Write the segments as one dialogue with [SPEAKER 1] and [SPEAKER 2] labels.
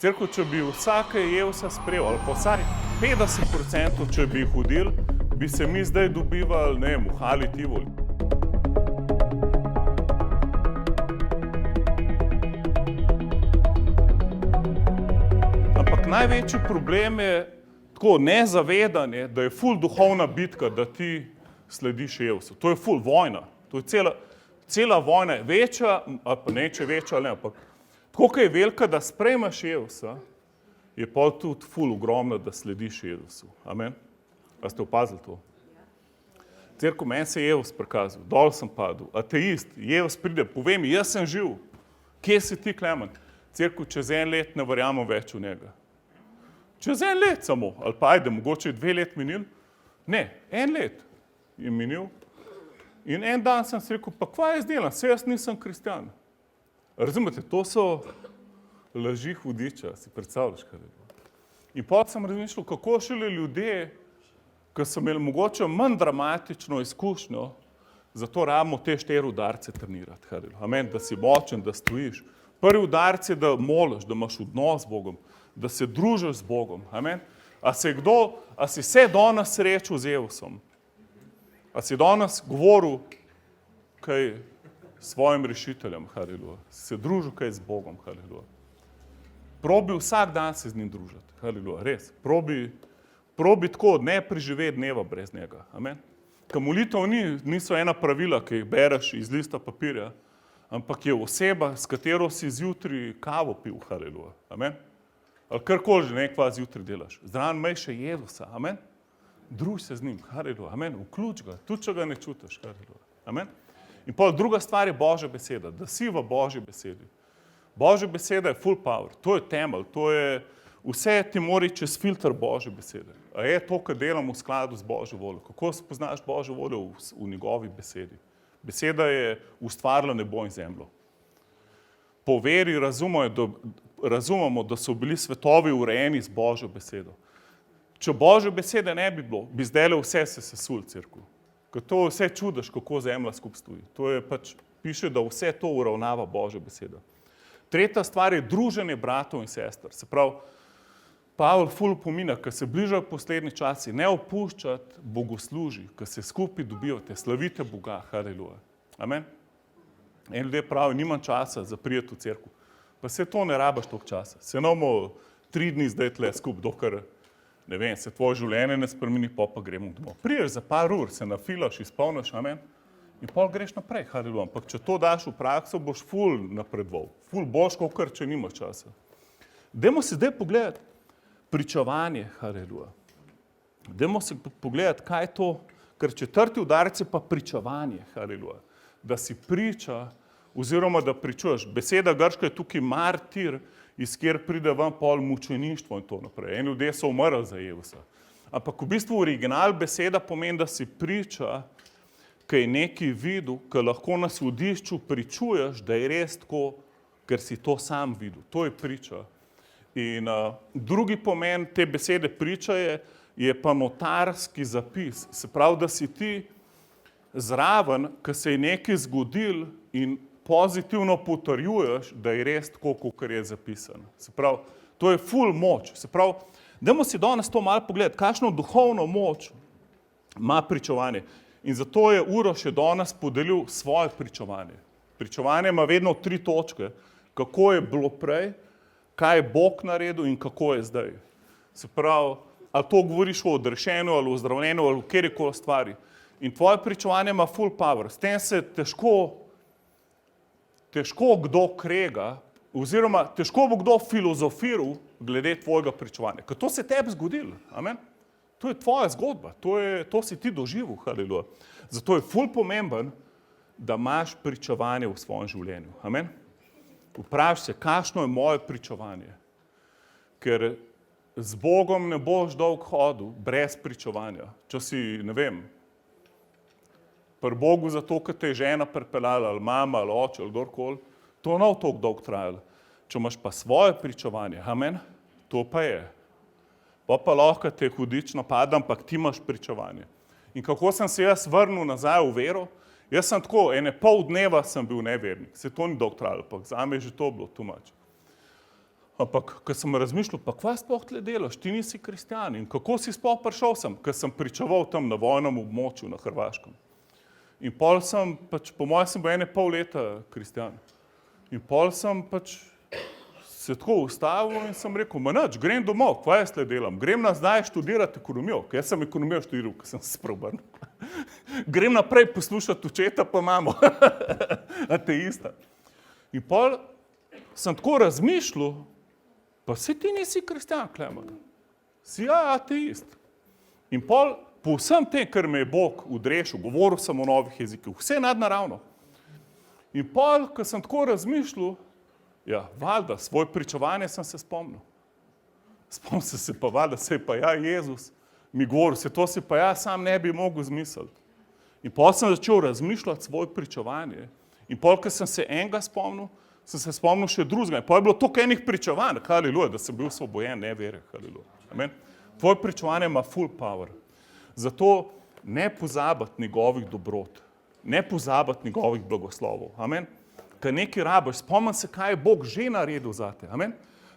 [SPEAKER 1] Cerkev, če bi vsake Jevsa sprejel, ali pa vsaj 50%, če bi jih hodili, bi se mi zdaj dobivali, ne vem, v Hali Tivoli. Ampak največji problem je tako nezavedanje, da je ful duhovna bitka, da ti slediš Jevsu. To je ful vojna. To je cela vojna, večja, ali pa neče večja, ali ne, ampak tako, ko je velika, da sprejmaš Jevsa, je pol tudi ful ogromna, da slediš Jevsu. Amen? A ste opazili to? Cerkev, meni se je Jevs prikazal, dol sem padel, ateist, Jevs pride, povej mi, jaz sem živ, kje si ti, Klemen? Cerkev, čez 1 let ne verjamem več v njega. Čez 1 let samo, ali pa ajde, mogoče 2 let minil? Ne, 1 let je minil. In en dan sem si rekel, pa kva jaz delam, saj jaz nisem kristjan. Razumete, to so laži hudiča, si predstavljaš, kaj je bilo. In potem sem razmišljal, kako šele ljudje, ki so imeli mogoče manj dramatično izkušnjo, zato rabimo te 4 udarce trenirati. Amen, da si močen, da stojiš. Prvi udarec je, da moliš, da imaš odnos z Bogom, da se družiš z Bogom. Amen. A si se danes srečal z Jevsom? A si danes govoril kaj svojim rešiteljem, haleluja. Se družil kaj z Bogom, haleluja. Probi vsak dan se z njim družiti, haleluja, res. Probi tako, ne preživeti dneva brez njega, amen. Ker molitev niso ena pravila, ki jih bereš iz lista papirja, ampak je oseba, s katero si zjutraj kavo pil, haleluja, amen. Ali karkoli že nekva zjutraj delaš. Zraven imej še Jezusa, amen. Druž se z njim, haleluja, amen. Vključ ga, tudi če ga ne čutiš, haleluja, amen. In pol druga stvar je Božja beseda, da si v Božji besedi. Božja beseda je full power, to je temelj, to je vse ti mora čez filter Božje besede. A je to, kar delamo v skladu z Božjo voljo? Kako spoznaš Božjo voljo v njegovi besedi? Beseda je ustvarila nebo in zemljo. Po veri razumemo, da so bili svetovi urejeni z Božjo besedo. Če Božje besede ne bi bilo, bi zdajle vse se sesul, cerkev. Ker to vse čudaš, kako zemlja skupaj stoji. To je pač, piše, da vse to uravnava Božja beseda. Tretja stvar je druženje bratov in sester. Se pravi, Pavel ful pomina, ker se bližajo poslednji časi, ne opuščati bogoslužij, ker se skupaj dobivate, slavite Boga, haleluja. Amen. En ljudje pravi, nimam časa za prijeti v cerkev. Pa se to ne rabaš toliko časa. Se namo 3 dni zdaj tle skupaj, dokler ne vem, se tvoje življenje ne spremeni, pa gremo domov. Priješ za par ur, se nafilaš, izpolniš, amen, in pol greš naprej, haleluja. Ampak če to daš v prakso, boš ful napredoval. Ful boš, kakor če nimaš časa. Dajmo si zdaj pogledati pričevanje, haleluja. Dajmo si pogledati, kaj je to, ker 4. udarec je pa pričevanje, haleluja. Da si priča, oziroma da pričuješ. Beseda grška je tukaj martir, iz kjer pride ven pol mučeništvo in to naprej. En ljudje so umrli za Jevsa. Ampak v bistvu original beseda pomeni, da si priča, kaj je nekaj videl, kaj lahko na sodišču pričuješ, da je res tako, ker si to sam videl. To je priča. In drugi pomen te besede priča je pa notarski zapis. Se pravi, da si ti zraven, ko se je nekaj zgodil in pozitivno potrjuješ, da je res tako, kot je zapisano. Se pravi, to je ful moč. Se pravi, dajmo si danes to malo pogledati, kakšno duhovno moč ima pričevanje. In zato je Uroš še danes podelil svoje pričevanje. Pričevanje ima vedno 3 točke. Kako je bilo prej, kaj je Bog naredil in kako je zdaj. Se pravi, ali to govoriš o odrešenju, ali o zdravljenju, ali o kjerikoli stvari. In tvoje pričevanje ima full power. S tem se težko kdo krega, oziroma težko bo kdo filozofiral glede tvojega pričevanja. Ker to se tebi zgodilo, amen. To je tvoja zgodba, to si ti doživel, haleluja. Zato je ful pomemben, da imaš pričevanje v svojem življenju, amen. Vprašaj se, kakšno je moje pričevanje. Ker z Bogom ne boš dolgo hodil brez pričevanja. Če si, ne vem, pri Bogu zato, ker te je žena pripeljala, ali mama, ali oče, ali kdorkoli, to ne bo toliko dolgo trajalo. Če imaš pa svoje pričevanje, amen, to pa je. Pa lahko te hudič napada, ampak ti imaš pričevanje. In kako sem se jaz vrnil nazaj v vero? Jaz sem tako, 1,5 dneva sem bil nevernik, se to ni dolgo trajalo, ampak zame je že to bilo too much. Ampak, ko sem razmišljal, pa kva sploh tle delaš, ti nisi kristjan in kako si sploh prišel sem, ker sem pričeval tam na vojnem območju na Hrvaškem. In pol sem, po mojem sem bil 1,5 leta kristjan. In pol sem se tako ustavil in sem rekel, nič, grem domov, kva jaz tle delam, grem nazaj študirati ekonomijo, ker jaz sem ekonomijo študiral, ker sem se spreobrnil. Grem naprej poslušati očeta pa mamo, ateista. In pol sem tako razmišljal, pa saj ti nisi kristjan, Klemen, si ateist. In pol, po vsem tem, kar me je Bog odrešil, govoril sem o novih jezikih, vse nadnaravno. In pol, ko sem tako razmišljal, valjda, svoj pričevanje sem se spomnil. Spomnil sem se pa valjda, saj pa Jezus mi govoril, se to si pa sam ne bi mogel zmisliti. In pol sem začel razmišljati svoj pričevanje. In pol, ko sem se enega spomnil, sem se spomnil še drugega. In pol je bilo toliko enih pričevanj, haleluja, da sem bil osvobojen nevere, haleluja. Amen. Tvoje pričevanje ima full power. Zato ne pozabiti njegovih dobrot, ne pozabiti njegovih blagoslovov. Amen. Ker nekaj rabiš, spomni se, kaj je Bog že naredil zate. Amen.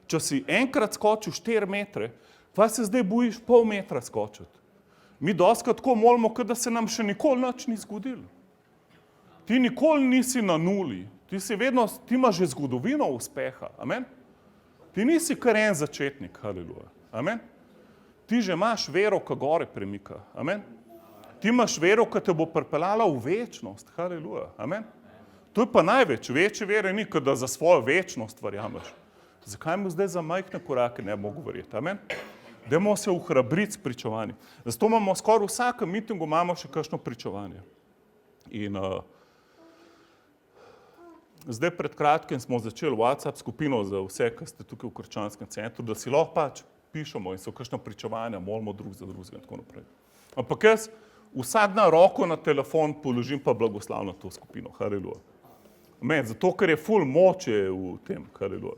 [SPEAKER 1] Če si enkrat skočil 4 metre, pa se zdaj bojiš pol metra skočiti. Mi dostikrat tako molimo, da se nam še nikoli nič ni zgodilo. Ti nikoli nisi na nuli, ti imaš že zgodovino uspeha. Amen. Ti nisi kar en začetnik, haleluja. Amen. Ti že imaš vero, ki gore premika. Amen. Ti imaš vero, ki te bo pripeljala v večnost, haleluja. Amen. To je pa največ, večje vere ni, kot da za svojo večnost verjameš. Zakaj mu zdaj za majhne korake ne mogu verjeti? Amen. Dajmo se ohrabriti s pričevanjem. Zato imamo skoraj v vsakem mitingu imamo še kakšno pričevanje. In zdaj pred kratkim smo začeli WhatsApp skupino za vse, ki ste tukaj v krščanskem centru, da si lahko pišemo in se v kakšno pričevanja molimo drug za drugega in tako naprej. Ampak jaz vsak dan roko na telefon položim pa blagoslavno to skupino. Haleluja. Amen. Zato, ker je ful moče v tem. Haleluja.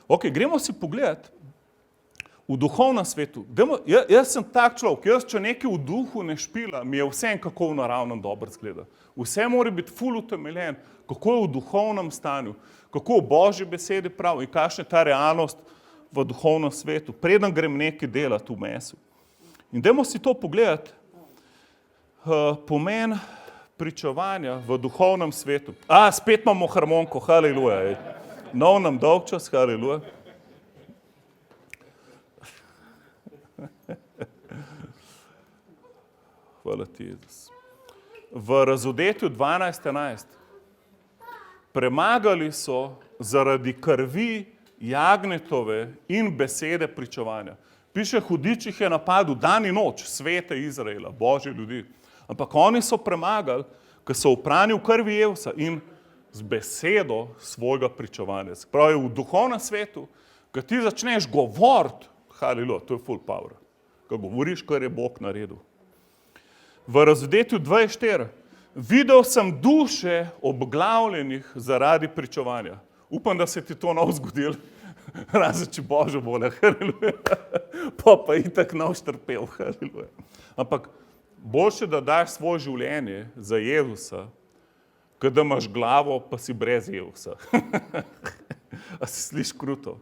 [SPEAKER 1] Ok, gremo si pogledati v duhovnem svetu. Jaz sem tak človek, jaz če nekaj v duhu ne špila, mi je vsem kako v naravnem dobro zgleda. Vse mora biti ful utemeljen, kako je v duhovnem stanju, kako v Božji besedi prav in kakšna je ta realnost v duhovnem svetu, preden grem nekaj delati v mesu. In dajmo si to pogledati, pomen pričevanja v duhovnem svetu. Spet imamo harmoniko, haleluja. Nov nam dolg čas, haleluja. Hvala ti, Jezus. V Razodetju 12:11 premagali so zaradi krvi jagnjetove in besede pričevanja. Piše, hudič jih je napadel dan in noč, svete Izraela, Božje ljudi. Ampak oni so premagali, ker so oprani v krvi Jevsa in z besedo svojega pričevanja. Pravi, v duhovnem svetu, ko ti začneš govoriti, haleluja, to je full power, ko govoriš, kar je Bog naredil. V Razodetju 2:4 videl sem duše obglavljenih zaradi pričevanja. Upam, da se ti to ne bo zgodilo, razen če Božja volja, haleluja. Pa itak ne boš trpel, haleluja. Ampak boljše, da daš svoje življenje za Jezusa, kot da imaš glavo, pa si brez Jezusa. A si sliš kruto?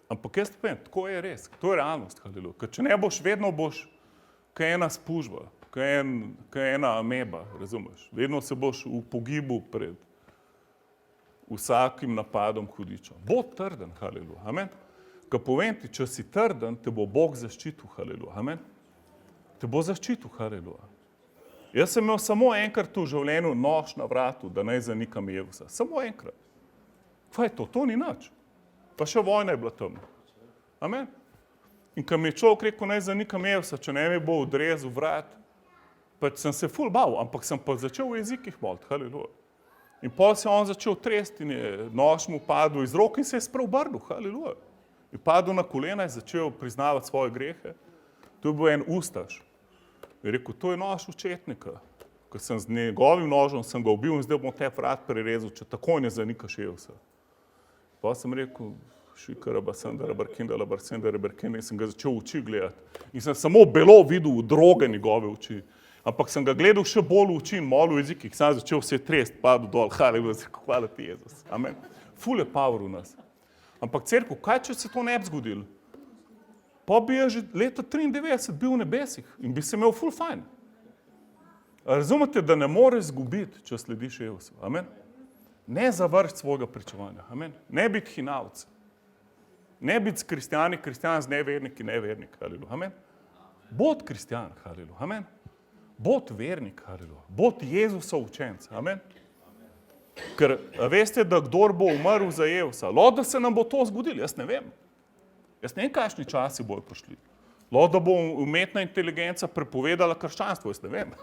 [SPEAKER 1] Ampak jaz povem, tako je res, to je realnost, haleluja. Ker če ne boš, vedno boš kaj ena spužba, kaj ena ameba, razumeš? Vedno se boš v pogibu pred vsakim napadom hudiča. Bo trden, haleluja, amen. Ko povem ti, če si trden, te bo Bog zaščitil, haleluja, amen. Te bo zaščitil, haleluja. Jaz sem imel samo enkrat v življenju nož na vratu, da naj zanikam Jezusa. Samo enkrat. Kaj je to? To ni nič. Pa še vojna je bila tam. Amen. In ko mi je človek rekel, naj zanikam Jezusa, če ne mi bo odrezal vrat, pač sem se ful bal, ampak sem pa začel v jezikih moliti, haleluja. In pol se on začel tresti in je nož mu padel iz rok in se je spreobrnil, haleluja. In padel na kolena in začel priznavati svoje grehe. To je bil en ustaš. Je rekel, to je nož očetnika. Ko sem z njegovim nožem sem ga ubil in zdaj bom te vrat prerezal, če takoj ne zanikaš Jezusa. Pa sem rekel, in sem ga začel v oči gledati. In sem samo belo videl v droge njegove oči. Ampak sem ga gledal še bolj v oči in molil v jezikih. Sem začel se trest, padel dol, haleluja, hvala ti Jezus. Amen. Ful je power v nas. Ampak cerkev, kaj če se to ne bi zgodilo? Pa bi jaz že leta 93 bil v nebesih in bi se imel ful fajn. Razumete, da ne moreš zgubiti, če slediš Jezusu. Amen. Ne završiti svojega pričevanja. Amen. Ne biti hinavc. Ne biti kristjani z neverniki, nevernik. Haleluja. Amen. Bod kristjan. Haleluja. Amen. Bod vernik. Haleluja. Bod Jezusov učenc. Amen. Ker veste, da kdor bo umrl za Jezusa, da se nam bo to zgodilo, jaz ne vem. Jaz ne vem, kakšni časi bojo prišli. Da bo umetna inteligenca prepovedala krščanstvo, jaz ne vem.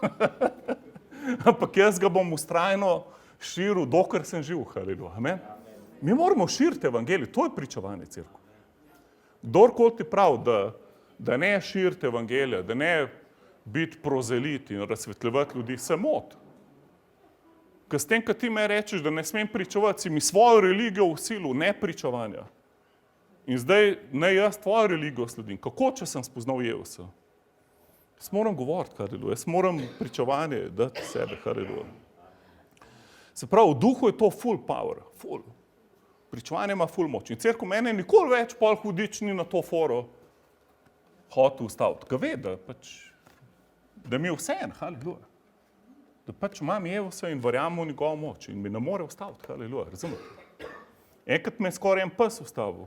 [SPEAKER 1] Ampak jaz ga bom vztrajno širil, dokler sem živ. Haleluja. Amen. Mi moramo širiti evangelij, to je pričevanje cerkve. Kdorkoli ti pravi, da ne širiti evangelija, da ne biti prozelit in razsvetljevati ljudi, se moti. Ker s tem, kad ti me rečeš, da ne smem pričevati, si mi svojo religijo vsilil, ne pričevanja. In zdaj ne jaz tvojo religijo sledim. Kako, če sem spoznal Jezusa? Jaz moram govoriti, haleluja. Jaz moram pričevanje dati sebe, haleluja. Se pravi, v duhu je to full power, full. Pričevanje ima ful moč. In cerkev mene nikoli več pol hudič ni na to foro hotel ustaviti. Ga ve, da mi je vseeno, haleluja. Da pač imam Jezusa in verjamem v njegovo moč in mi ne more ustaviti, haleluja, razumete? Enkrat me je skoraj en pes ustavil,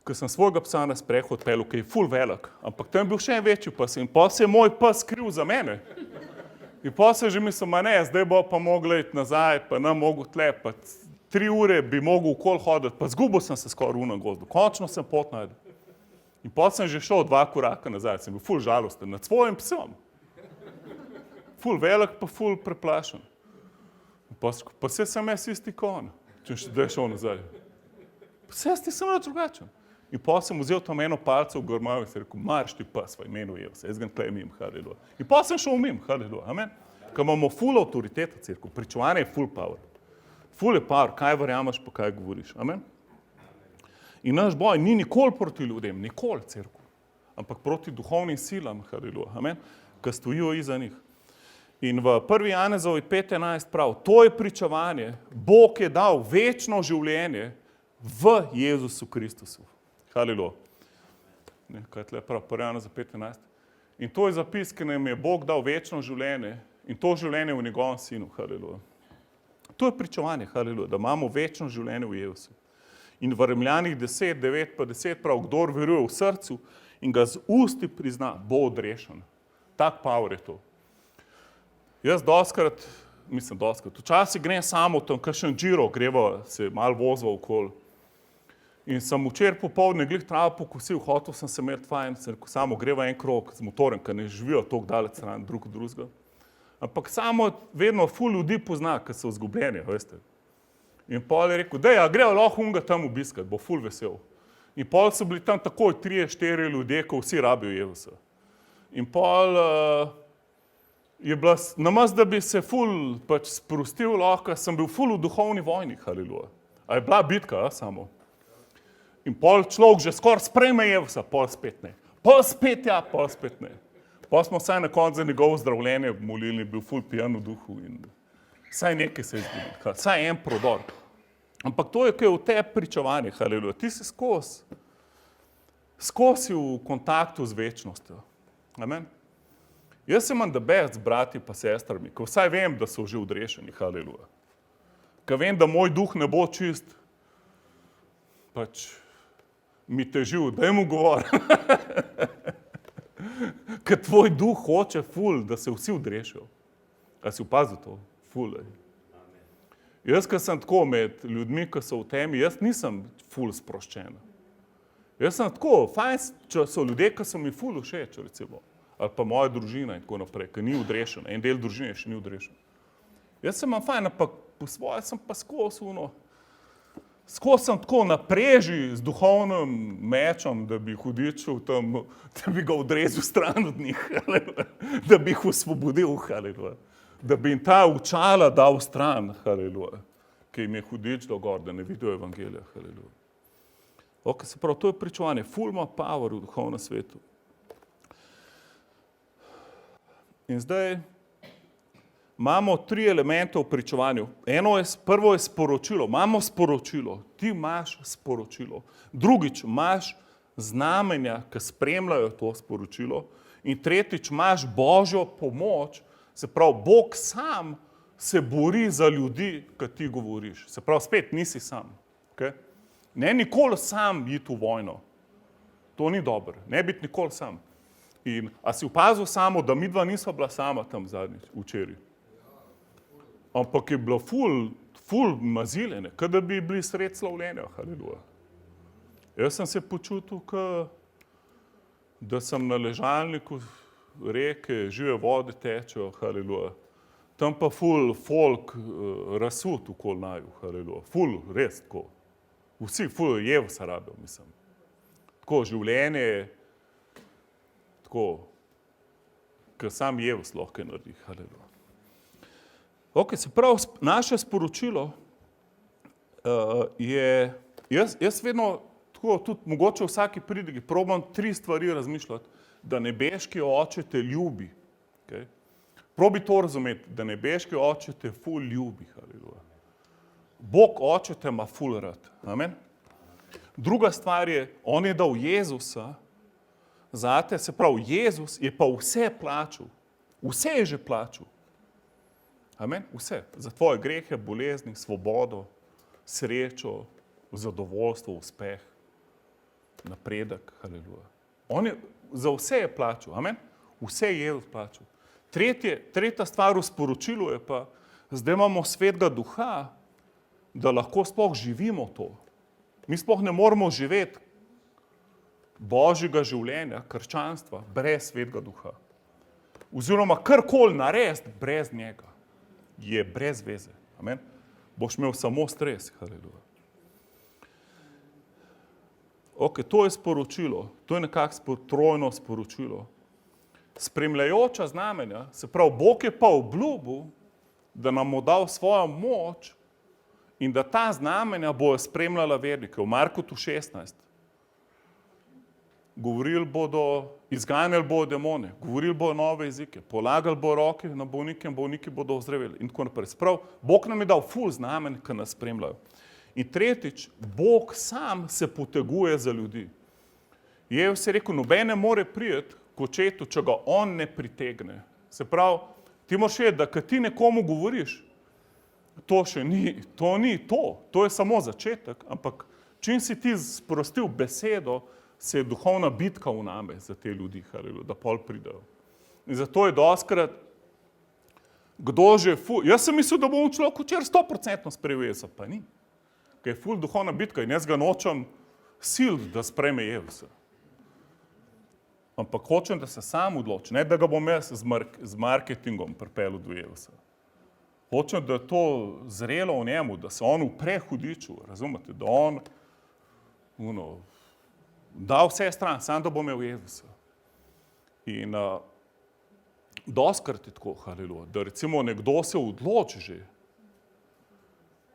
[SPEAKER 1] ko sem svojega psa na sprehod pelil, ki je ful velik, ampak tam je bil še en večji pes in pa se je moj pes skril za mene. In pa se že mislim, ne, zdaj bo pa mogla iti nazaj, pa ne mogu tle, pa 3 ure bi mogel okoli hoditi, pa zgubil sem se skoraj v gozdu. Končno sem pot najdel. In pa sem že šel 2 koraka nazaj, sem bil ful žalosten nad svojim psom. Ful velik, pa ful preplašen. Pa se sem jaz isti kon, če še šel nazaj. Pa se jaz nisem drugačen. In pa sem vzel tam eno palco v grmaju in se rekel, marš ti pas v imenu Jezusa, jaz ga tle mim, haleluja. In pa sem šel mim, haleluja, amen. Ker imamo ful avtoriteta, cerkev, pričevanje je ful power. Ful je power, kaj verjameš, pa kaj govoriš, amen. In naš boj ni nikoli proti ljudem, nikoli, cerkev, ampak proti duhovnim silam, haleluja, amen, ki stojijo iza njih. In v 1. Janezovi 5:11 pravi, to je pričevanje, Bog je dal večno življenje v Jezusu Kristusu. Haleluja. Kaj je tle prav, 1. Janeza 5:11. In to je zapis, ki nam je Bog dal večno življenje in to življenje v njegovem sinu. Haleluja. To je pričevanje, haleluja, da imamo večno življenje v Jezusu. In v Rimljanih 10, 9 pa 10 prav, kdor veruje v srcu in ga z usti prizna, bo odrešen. Tak power je to. Jaz doskrat, včasih grem samo tam, kakšen Giro, greva se malo vozva okoli. In sem včeraj popoldne glih travo pokosil, hotel sem se imeti fajn, sem rekel, samo greva en krog z motorem, ker ne živijo toliko daleč stran drug od drugega. Ampak samo vedno ful ljudi pozna, ker so izgubljeni, veste. In pol je rekel, dej, a greva lahko unga tam obiskat, bo ful vesel. In pol so bili tam takoj 3-4 ljudje, ko vsi rabijo Jezusa. In pol je bila, namaz, da bi se ful pač sprostil lahko, sem bil ful v duhovni vojni, haleluja. A je bila bitka, samo. In pol človek že skoraj sprejme Jezusa, pol spet ne. Pol spet ja, pol spet ne. Pol smo vsaj na koncu za njegovo zdravljenje molili, bil ful pijan v duhu in vsaj nekaj se je zgodilo, vsaj en prodor. Ampak to je, kaj v te pričevanje, haleluja. Ti si skozi v kontaktu z večnostjo. Amen. Jaz sem imam debet z brati pa sestrami, ko vsaj vem, da so že odrešeni, haleluja. Ker vem, da moj duh ne bo čist, pač mi težil, daj mu govor. Ker tvoj duh hoče ful, da se vsi odrešijo. A si opazil to? Ful. Jaz, ko sem tako med ljudmi, ki so v temi, jaz nisem ful sproščena. Jaz sem tako, fajn, če so ljudje, ki so mi ful všeč, recimo. Ali pa moja družina in tako naprej, ki ni odrešena. En del družine še ni odrešen. Jaz sem fajn, ampak po svoje sem pa skozi sem tako na preži z duhovnim mečom, da bi hudičil tam, da bi ga odrezal stran od njih, da bi jih osvobodil, haleluja. Da bi jim ta očala dal stran, haleluja, ki jim je hudič dal gor, da ne vidijo evangelija, haleluja. Ok, se pravi, to je pričevanje, ful ima power v duhovnem svetu. In zdaj, imamo 3 elemente v pričevanju. Prvo je sporočilo, imamo sporočilo, ti imaš sporočilo. Drugič, imaš znamenja, ki spremljajo to sporočilo. In tretjič, imaš Božjo pomoč, se pravi, Bog sam se bori za ljudi, ki ti govoriš. Se pravi, spet nisi sam. Okay? Ne nikoli sam iti v vojno. To ni dobro, ne biti nikoli sam. In a si opazil samo, da midva nisva bila sama tam zadnjič, včeraj. Ampak je bilo ful maziljene, kot da bi bili sred slavljenja, haleluja. Jaz sem se počutil, da sem na ležalniku reke, žive vode tečejo, haleluja. Tam pa ful folk razsut okoli naju, haleluja. Ful, res tako. Vsi ful Jevusa rabijo, mislim. Tako življenje, tako, ker sam Jevus lahko naredi, haleluja. Ok, se pravi, naše sporočilo je, jaz vedno, tako tudi mogoče v vsaki pridigi, probam 3 stvari razmišljati, da nebeški oče te ljubi. Okay? Probi to razumeti, da nebeški oče te ful ljubi, haleluja. Bog oče te ima ful rad, amen. Druga stvar je, on je dal Jezusa zate, se pravi, Jezus je pa vse plačal, vse je že plačal. Amen, vse, za tvoje grehe, bolezni, svobodo, srečo, zadovoljstvo, uspeh, napredek, haleluja. On je, za vse je plačal, amen, vse je Jezus plačal. Tretja stvar v sporočilu je pa, zdaj imamo Svetega Duha, da lahko sploh živimo to. Mi sploh ne moremo živeti Božjega življenja, krščanstva, brez Svetega Duha. Oziroma karkoli narediti brez njega je brez veze. Amen. Boš imel samo stres, haleluja. Ok, to je sporočilo, to je nekako trojno sporočilo. Spremljajoča znamenja, se pravi, Bog je pa obljubil, da nam bo dal svojo moč in da ta znamenja bojo spremljala vernike. V Markotu 16. Govorili bodo, izganjali bodo demone, govorili bodo nove jezike, polagali bodo roke na bolnike in bolniki bodo ozdravili in tako naprej. Sprav, Bog nam je dal ful znamen, ki nas spremljajo. In tretjič, Bog sam se poteguje za ljudi. Jezus je rekel, noben ne more priti k očetu, če ga on ne pritegne. Se pravi, ti moraš vedeti, da kad ti nekomu govoriš, to še ni to, to je samo začetek, ampak čim si ti sprostil besedo, se je duhovna bitka v name za te ljudi, da pol pridejo. In zato je dostikrat, kdo že jaz sem mislil, da bom človek včeraj 100% sprejel Jezusa, pa ni. Ker je ful duhovna bitka in jaz ga nočem sil, da sprejme Jezusa. Ampak hočem, da se sam odloči, ne da ga bom jaz z marketingom pripeljal do Jezusa. Hočem, da je to zrelo v njemu, da se on upre hudiču, razumete, da on da vse stran, samo da bo imel Jezusa. In dostikrat je tako, haleluja, da recimo nekdo se odloči že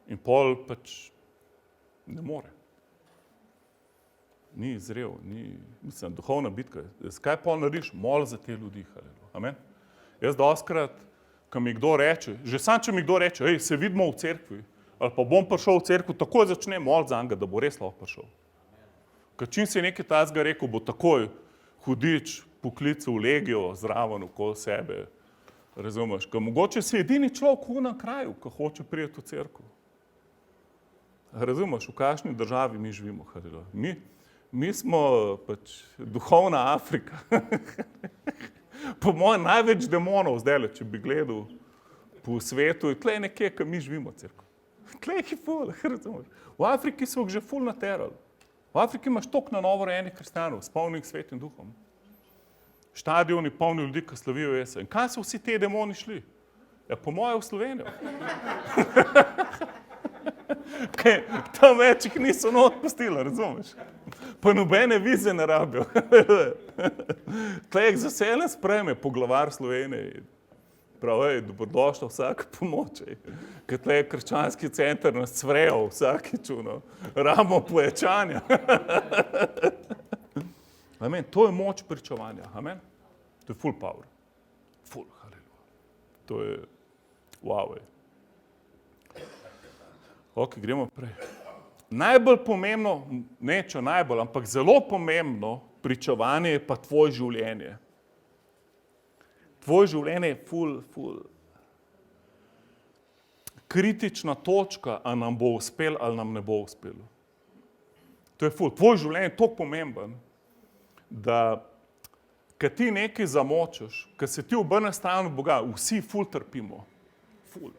[SPEAKER 1] in pol pač ne more. Ni zrel, mislim, duhovna bitka. Kaj pol narediš? Mol za te ljudi, haleluja. Amen? Jaz dostikrat, ko mi kdo reče, že sam, če mi kdo reče, ej, se vidimo v cerkvi, ali pa bom prišel v cerkvu, takoj začne mol za njega, da bo res lahko prišel. Ker čim si nekaj tazga rekel, bo takoj hudič poklical legijo zraven okoli sebe. Razumeš? Ker mogoče si edini človek v na kraju, ki hoče priti v cerkev. Razumeš, v kakšni državi mi živimo, haleluja. Mi smo pač duhovna Afrika. Po mojem največ demonov zdajle, če bi gledal po svetu, je tle nekje, ki mi živimo cerkev. Tle je ful, razumeš. V Afriki so že ful naterali. V Afriki imaš toliko na novo rojenih kristjanov, s polnim Svetim Duhom. Štadioni polni ljudi, ki slavijo Jezusa. In kaj so vsi te demoni šli? Ja, po moje v Slovenijo. Tam več jih niso not pustila, razumeš? Pa nobene vize ne rabijo. Tle jih zaseljen sprejme poglavar Slovenije. Prav, dobrodošla vsaka pomoč. Ker tle je krščanski center nas cvrejal vsakič, ramo povečanja. Amen, to je moč pričevanja, amen. To je full power. Full, haleluja. To je Wow. Ok, gremo prej. Najbolj pomembno, neče najbolj, ampak zelo pomembno pričevanje je pa tvoje življenje. Tvoje življenje je ful kritična točka, a nam bo uspelo ali nam ne bo uspelo. To je ful. Tvoje življenje je toliko pomemben, da kad ti nekaj zamočeš, kad se ti obrneš stran od Boga, vsi ful trpimo. Ful.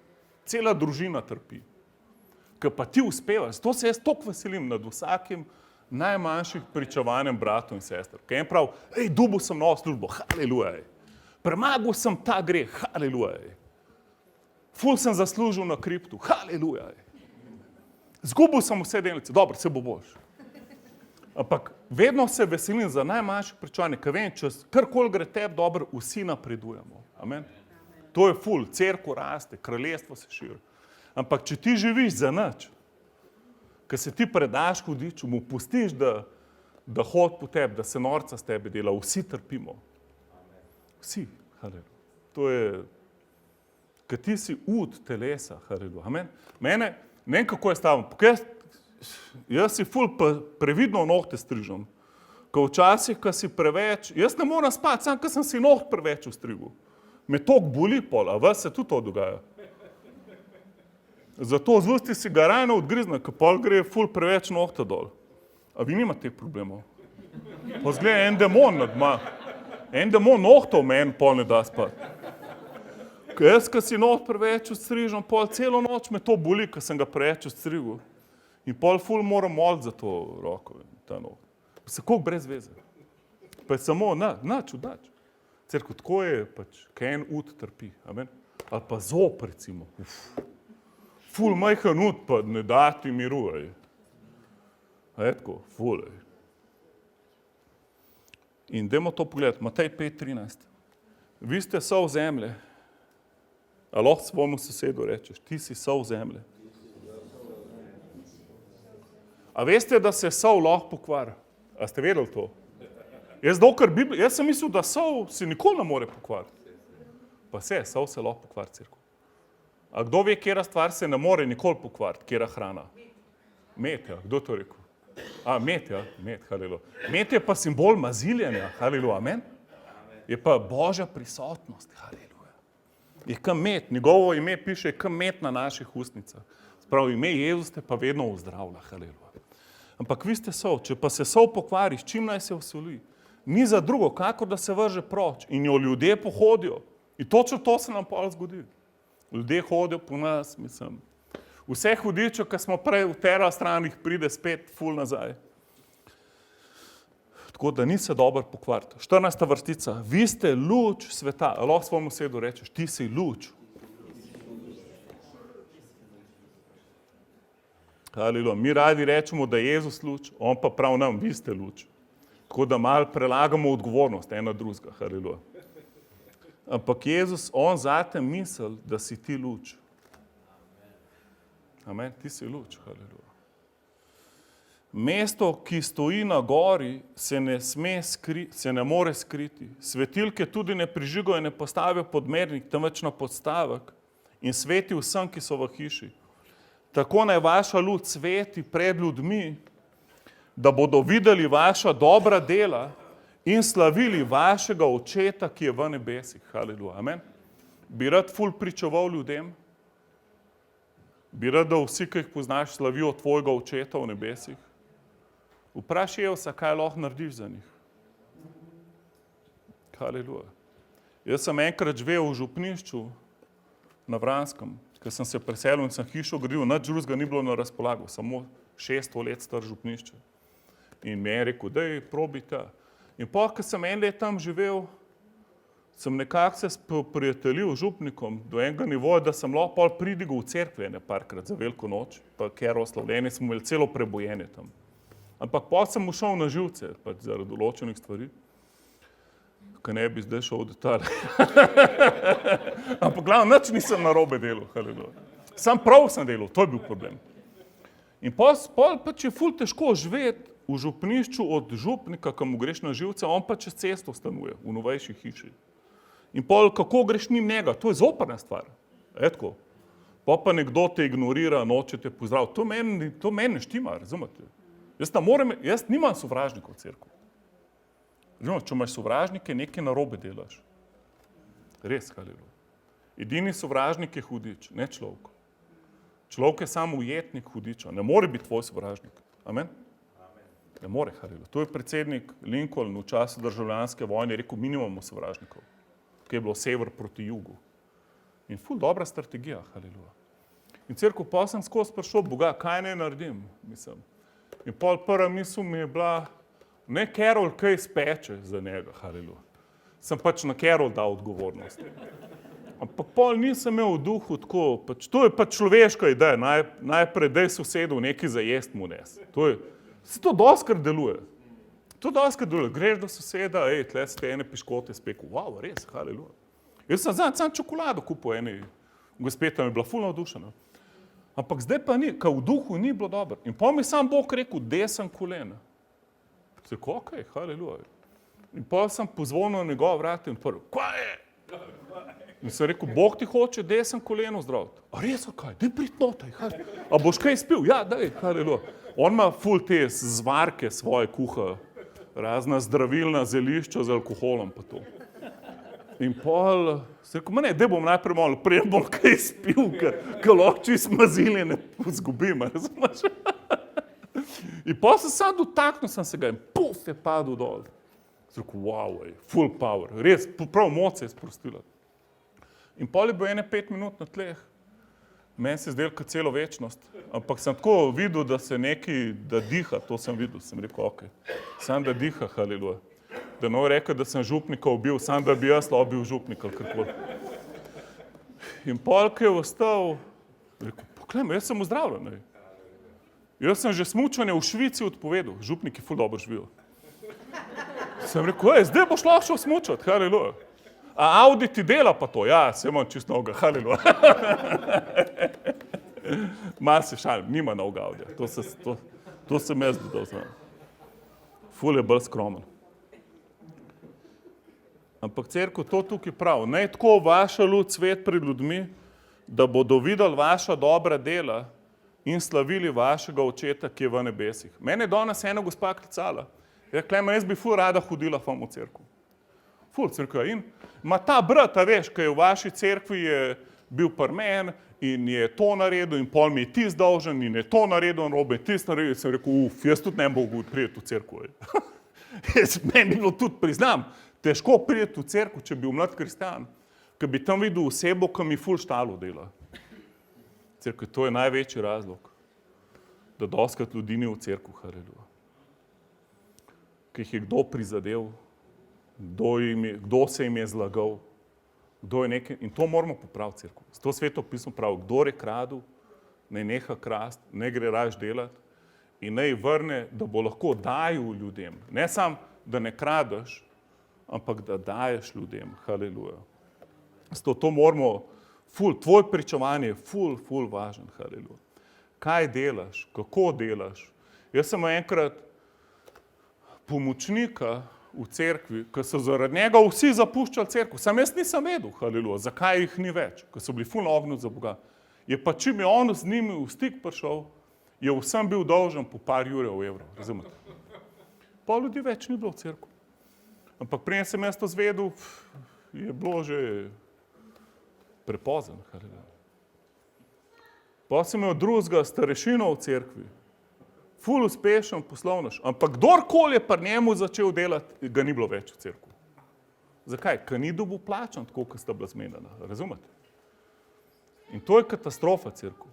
[SPEAKER 1] Cela družina trpi. Kad pa ti uspevaš, to se jaz toliko veselim nad vsakim najmanjših pričevanjem bratov in sester. Kad en prav, dobil sem novo službo, haleluja. Premagal sem ta greh, haleluja. Ful sem zaslužil na kriptu, haleluja. Zgubil sem vse delnice, dobro, se bo boljš. Ampak vedno se veselim za najmanjše pričevanje, ker vem, če karkoli gre tebi dobro, vsi napredujemo. Amen. To je ful, cerkev raste, kraljestvo se širi. Ampak če ti živiš za nič, ker se ti predaš hudiču, mu pustiš, da hodi po tebi, da se norca s tebi dela, vsi trpimo. Vsi, haleluja. To je, ker ti si ud telesa, haleluja. Amen. Mene, ne vem kako je stavljeno, jaz si ful previdno nohte strižem. Ko včasih, ko si preveč, jaz ne moram spati, sam, ko sem si noht preveč ustrigel. Me toliko boli pol, a vas se tudi to dogaja. Zato zvusti si ga rajno odgrizne, ko pol gre ful preveč nohta dol. A vi nimate teh problemov? Pa zgleda en demon nad ma. En demon nohtov meni pol ne da spati. Jaz, ko si noht preveč ustrižem, pol celo noč me to boli, ko sem ga preveč ustrigel. In pol ful moram moliti za to roko, ta noht. Se koliko brez veze. Pa je samo nač, udač. Cerko, tako je pač, kaj en ud trpi. Amen? Ali pa zob, recimo. Ful majhen ud, pa ne da ti miru. Tako, ful. In dajmo to pogledati, Matej 5:13. Vi ste sol zemlje. A lahko svojemu sosedu rečeš, ti si sol zemlje. A veste, da se sol lahko pokvari? A ste vedeli to? Jaz sem mislil, da sol se nikoli ne more pokvariti. Pa sol se lahko pokvari, cerkev. A kdo ve, kera stvar se ne more nikoli pokvariti, kera hrana? Med, ja. Kdo to rekel? Med, ja. Med, haleluja. Med je pa simbol maziljenja, haleluja, amen? Je pa Božja prisotnost, haleluja. Je kam med, njegovo ime piše, kam med na naših ustnicah. Spravi, ime Jezus te pa vedno uzdravlja, haleluja. Ampak vi ste sol, če pa se sol pokvari, s čim naj se osoli? Ni za drugo, kakor da se vrže proč in jo ljudje pohodijo. In točno to se nam pol zgodi. Ljudje hodijo po nas, mislim. Vse hudičo, ki smo prej v tera stranih, pride spet ful nazaj. Tako da ni se dobro pokvariti. 14. vrstica. Vi ste luč sveta. Lahko svojemu sosedu rečeš, ti si luč. Haleluja. Mi radi rečemo, da je Jezus luč, on pa prav nam, vi ste luč. Tako da malo prelagamo odgovornost ena drugega. Haleluja. Ampak Jezus, on zate misli, da si ti luč. Amen, ti si luč. Haleluja. Mesto, ki stoji na gori, se ne more skriti. Svetilke tudi ne prižigajo in ne postavijo podmernik, temveč na podstavek in sveti vsem, ki so v hiši. Tako naj vaša luč sveti pred ljudmi, da bodo videli vaša dobra dela in slavili vašega očeta, ki je v nebesih. Haleluja. Amen. Bi rad ful pričeval ljudem? Bi rad, da vsi, ki jih poznaš, slavijo tvojega očeta v nebesih? Vprašaj Jevsa, kaj lahko narediš za njih. Haleluja. Jaz sem enkrat živel v župnišču na Vranskem, ker sem se preselil in sem hišo gradil, nič drugega ni bilo na razpolago, samo 600 let star župnišče. In mi je rekel, daj, probi ta. In pa, ko sem en let tam živel, sem nekako se prijateljil župnikom do enega nivoja, da sem lahko pol pridigal v cerkve parkrat za veliko noč, pa kero slavljenje smo imeli celo prebojenje tam. Ampak pa sem ušel na živce, pač zaradi določenih stvari, ki ne bi zdaj šel v detalje. Ampak glavno, nič nisem narobe delal, haleluja. Sam prav sem delal, to je bil problem. In pač je ful težko živeti v župnišču od župnika, ki mu greš na živce, on pa čez cesto stanuje, v novejši hiši. In pol, kako greš njim njega, to je zoprna stvar. Tako. Pa nekdo te ignorira, noče te pozdraviti. To meni ne štima, razumete? Jaz nimam sovražnikov v cerkvi. Razumete, če imaš sovražnike, nekaj narobe delaš. Res, haleluja. Edini sovražnik je hudič, ne človek. Človek je samo ujetnik hudiča, ne more biti tvoj sovražnik. Amen? Ne more, haleluja. To je predsednik Lincoln v času državljanske vojne rekel, mi nimamo sovražnikov, ki je bilo sever proti jugu. In ful dobra strategija, haleluja. In cerkev pa sem skozi prišel, Boga, kaj naj naredim, mislim. In pol prva misel mi je bila, ne Carol kaj speče za njega, haleluja. Sem pač na Carol dal odgovornost. Ampak pol nisem imel v duhu tako, to je pač človeška ideja, najprej daj sosedu nekaj za jest mu nes. To doskrat deluje. Greš do soseda, tle ste ene piškote spekel, wow, res, haleluja. Jaz sem sam čokolado kupil eni, gospe tam je bila ful navdušena. Ampak zdaj pa ni, ka v duhu ni bilo dobro. In pol mi sam Bog rekel, desen kolen. Se rekel, okej, haleluja. In pol sem pozvonil na njegov vrat in prvi, kaj je? In sem rekel, Bog ti hoče desen koleno zdraviti. A res, kaj? Daj prid notaj, haleluja. A boš kaj spil? Ja, daj, haleluja. On ima ful te zvarke svoje kuha, razna zdravilna zelišča z alkoholom pa to. In pol, se rekel, ne, daj bom najprej malo, prej bom kaj spil, ker lahko čisto mazilje ne zgubim, razumeš? In pol sem sam dotaknil sem se ga in puf je padel dol. Sem rekel, wow, full power, res, prav moč se je sprostila. In pol je bil 5 minut na tleh. Meni se je zdelo kot celo večnost, ampak sem tako videl, da se nekaj, da diha, to sem videl, sem rekel, okej. Sam da diha, haleluja. Da ne rekel, da sem župnika ubil, sam da bi jaz lahko bil župnik ali karkoli. In pol, ko je ostal, rekel, poglej, jaz sem ozdravljen. Jaz sem že smučanje v Švici odpovedal, župniki ful dobro živijo. Sem rekel, zdaj boš lahko šel smučati, haleluja. A Audi ti dela pa to? Ja, se imam čisto novega, haleluja. Mal se šalim, nima novega Audija, to sem jaz dodal znam. Ful je bolj skromen. Ampak cerkev to tukaj prav, naj tako vaša luč svet pred ljudmi, da bodo videli vaša dobra dela in slavili vašega očeta, ki je v nebesih. Mene je danes ena gospa klicala. Rekla, jaz bi ful rada hodila vam v cerkev. Ful cerkev. In ta brat, veš, ki je v vaši cerkvi je bil pri meni in je to naredil in pol mi je tis dolžen in je to naredil in robe tis naredil. Sem rekel, jaz tudi ne mogu prijeti v cerkev. Meni bilo tudi, priznam, težko prijeti v cerkev, če bi bil mlad kristjan, ker bi tam videl osebo, ki mi ful štalo dela. Cerkev, to je največji razlog, da doskrat ljudi ni v cerkev, haleluja. Ker jih je kdo prizadel, kdo se jim je zlagal, kdo je nekaj, in to moramo popraviti cerkev. To Sveto pismo pravi, kdo je kradel, naj neha krasti, ne gre raje delati in naj vrne, da bo lahko dajal ljudem. Ne samo, da ne kradeš, ampak da daješ ljudem, haleluja. Zato to moramo, tvoj pričevanje je ful važen, haleluja. Kaj delaš, kako delaš? Jaz sem enkrat pomočnika v cerkvi, ker so zaradi njega vsi zapuščali cerkev. Sam jaz nisem vedel, haleluja, zakaj jih ni več, ker so bili ful na ognju za Boga. Je pa čim je on z njimi v stik prišel, je vsem bil dolžen po par jurjev evrov, razumete? Pa ljudi več ni bilo v cerkvi. Ampak preden sem jaz to zvedel, je bilo že prepozno, haleluja. Pa sem imel drugega starešino v cerkvi, ful uspešen poslovnež, ampak kdorkoli je pri njemu začel delati, ga ni bilo več v cerkvi. Zakaj? Ker ni dobil plačan, tako kot sta bila zmenjena, razumete? In to je katastrofa cerkev.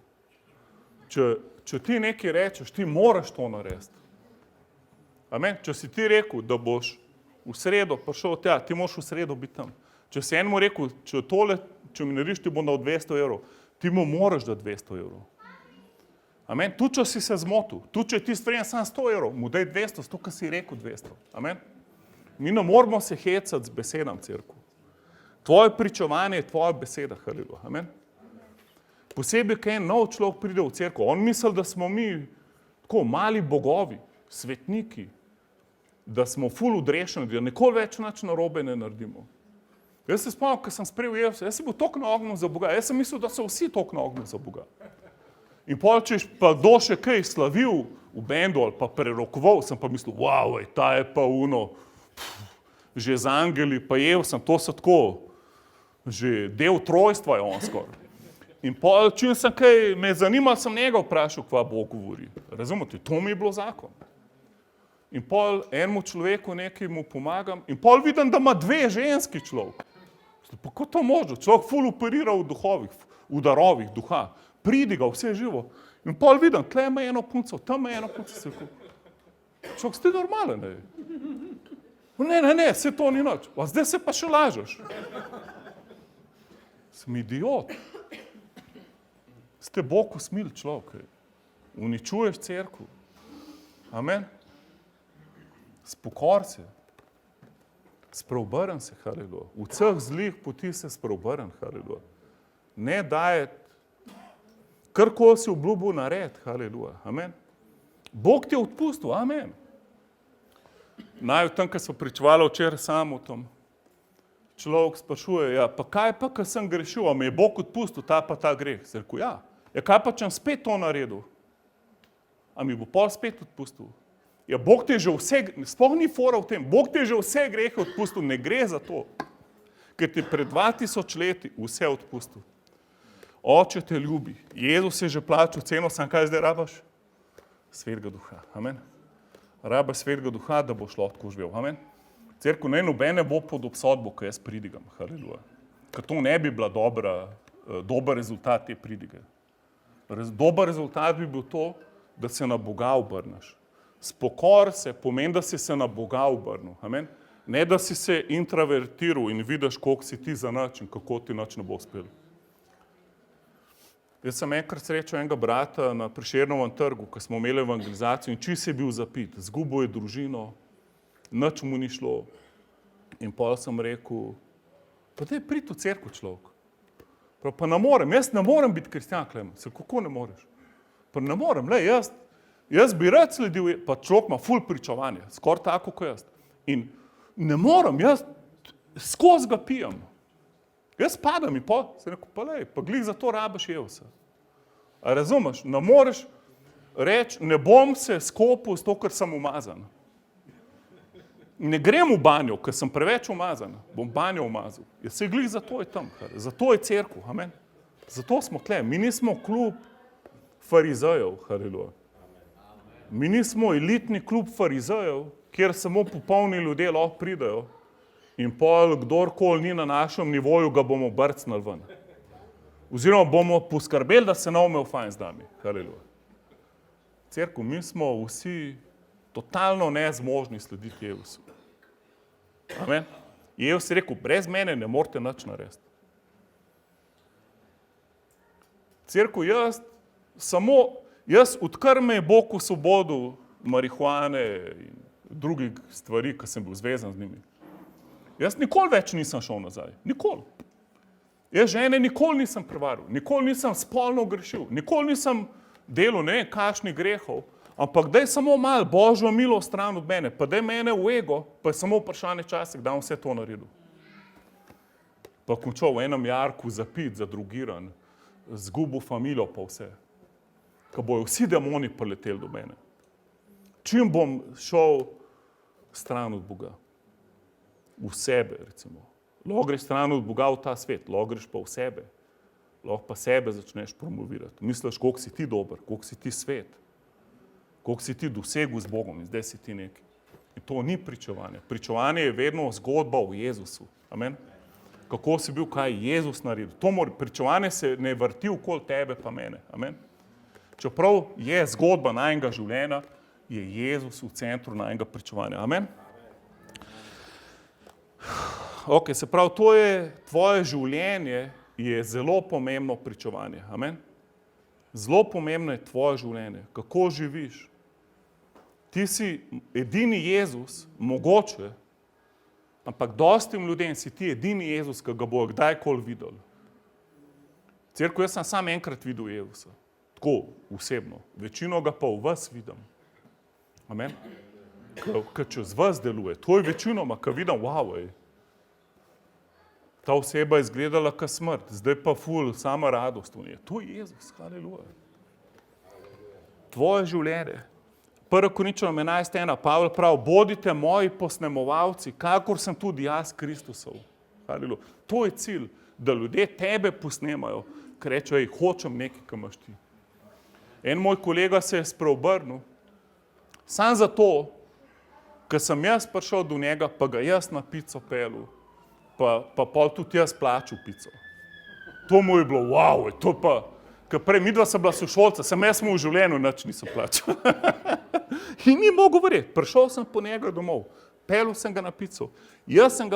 [SPEAKER 1] Če ti nekaj rečeš, ti moraš to narediti. Amen? Če si ti rekel, da boš v sredo prišel tja, ti moraš v sredo biti tam. Če si enemu rekel, če mi narediš, ti bom dal 200 evrov, ti mu moraš dati 200 evrov. Amen? Tu, če si se zmotil, tu, če ti stvarjen sam 100 evrov, mu daj 200, to, kar si rekel 200. Amen? Mi ne moramo se hecati z besedam cerkev. Tvoje pričevanje je tvoja beseda, haleluja. Amen? Posebej, ko en nov človek pride v cerkev, on misli, da smo mi tako mali bogovi, svetniki, da smo ful odrešeni, da nikoli več nič narobe ne naredimo. Jaz se spomnim, ko sem sprejel Jezusa, jaz sem bil toliko na ognju za Boga, jaz sem mislil, da so vsi toliko na ognju za Boga. In pol, če pa kdo še kaj slavil v bendu ali pa prerokoval, sem pa mislil, wow, ta je pa že z angeli, pa jev sem, to so tako, že del trojstva je on skoraj. In pol, čim sem kaj, me zanimal, sem njega vprašal, kva Bog govori. Razumete, to mi je bilo zakon. In pol enemu človeku nekaj mu pomagam in pol vidim, da ima 2 ženski človek. Pa kako to možno? Človek ful operira v duhovih, v darovih duha. Pridi ga, vse živo. In pol vidim, tle ima eno punco, tam ima eno punco. Človek, ste normalen, ne? Ne, vse to ni nič. A zdaj se pa še lažeš. Sem idiot. Ste Bog usmil človek. Uničuješ cerkev. Amen. Spokor se. Spreobrn se, haleluja. V vseh zlih poti se spreobrn, haleluja. Ne dajeti, karkoli si obljubil nared, haleluja. Amen. Bog ti je odpustil, amen. Naj v tem, ko smo pričevali včeraj sam o tom, človek sprašuje, ja, pa kaj pa, ko sem grešil, a me je Bog odpustil, ta pa ta greh? Sem rekel, ja. Ja, kaj pa, če sem spet to naredil? A mi bo pol spet odpustil? Ja, Bog ti je že vse, sploh ni fora v tem, Bog ti je že vse grehe odpustil, ne gre za to, ker ti pred 2000 leti vse odpustil. Oče te ljubi, Jezus je že plačal ceno, sam kaj zdaj rabaš? Svetega duha, amen. Rabaš Svetega duha, da boš lahko živel, amen. Cerkev naj nobene bo pod obsodbo, ko jaz pridigam, haleluja. Ker to ne bi bila dober rezultat te pridige. Dober rezultat bi bil to, da se na Boga obrneš. Spokor se pomeni, da si se na Boga obrnil, amen. Ne, da si se intravertiral in vidiš, koliko si ti za nič in kako ti nič ne bo uspel. Jaz sem enkrat srečal enega brata na Prešernovem trgu, ko smo imeli evangelizacijo in čisto je bil zapit. Zgubil je družino, nič mu ni šlo. In pol sem rekel, pa daj pridi v cerkev človek. Pa ne morem, jaz ne morem biti kristjan, Klemen. Kako ne moreš? Pa ne morem, jaz bi rad sledil, pa človek ima ful pričevanje, skoraj tako kot jaz. In ne morem, jaz skozi ga pijem. Jaz padam in sem rekel, pa glih za to rabiš Jezusa. A razumeš, ne moreš reči, ne bom se skopil s to, ker sem umazan. Ne grem v banjo, ker sem preveč umazan, bom banjo umazal. Jaz se glih za to je tam, zato je cerkev, amen. Zato smo tle, mi nismo klub farizejev, haleluja. Mi nismo elitni klub farizejev, kjer samo popolni ljudje lahko pridejo in pol kdorkoli ni na našem nivoju, ga bomo brcnili ven. Oziroma bomo poskrbeli, da se ne bo imel fajn z nami. Haleluja. Cerkev, mi smo vsi totalno nezmožni slediti Jezusu. Amen. Jezus je rekel, brez mene ne morete nič narediti. Cerkev, jaz odkar me je Bog osvobodil marihuane in drugih stvari, ki sem bil zvezan z njimi. Jaz nikoli več nisem šel nazaj. Nikoli. Jaz žene nikoli nisem prevaril, nikoli nisem spolno grešil, nikoli nisem delal ne vem kakšnih grehov, ampak daj samo malo Božjo milost stran od mene, pa daj mene v ego, pa je samo vprašanje časa, da bom vse to naredil. Pa končal v enem jarku zapit, zadrugiran, zgubil familijo pa vse. Ko bojo vsi demoni prileteli do mene. Čim bom šel stran od Boga? V sebe, recimo. Lahko greš stran od Boga v ta svet, lahko greš pa v sebe. Lahko pa sebe začneš promovirati. Misliš, koliko si ti dober, koliko si ti svet, koliko si ti dosegel z Bogom in zdaj si ti nekaj. In to ni pričevanje. Pričevanje je vedno zgodba o Jezusu. Amen. Kako si bil, kaj je Jezus naredil. Pričevanje se ne vrti okoli tebe pa mene. Amen. Čeprav je zgodba najnega življenja, je Jezus v centru najnega pričevanja. Amen. Ok, se pravi, to je tvoje življenje, je zelo pomembno pričevanje. Amen. Zelo pomembno je tvoje življenje, kako živiš. Ti si edini Jezus, mogoče, ampak dostim ljudem si ti edini Jezus, ki ga bo kdajkoli videl. Cerkev, jaz sem sam enkrat videl Jezusa, tako osebno, večino ga pa v vas vidim. Amen. Ker čez vas deluje, to je večinoma, ko vidim, wow, Ta oseba je izgledala kot smrt, zdaj pa ful, sama radost v njej. To je Jezus, haleluja. Tvoje življenje. 1. Korinčanom 11:1, Pavel pravi, bodite moji posnemovalci, kakor sem tudi jaz Kristusov. Haleluja. To je cilj, da ljudje tebe posnemajo, ker rečejo, ej, hočem nekaj, kar imaš ti. En moj kolega se je spreobrnil, sam zato, ker sem jaz prišel do njega, pa ga jaz na pico pelil, pa pol tudi jaz plačal pico. To mu je bilo, wow, to pa, ker prej midva sem bila sošolca, sem jaz mu v življenju nič nisem plačal. In ni mogel verjeti, prišel sem po njega domov, pelil sem ga na pico, jaz sem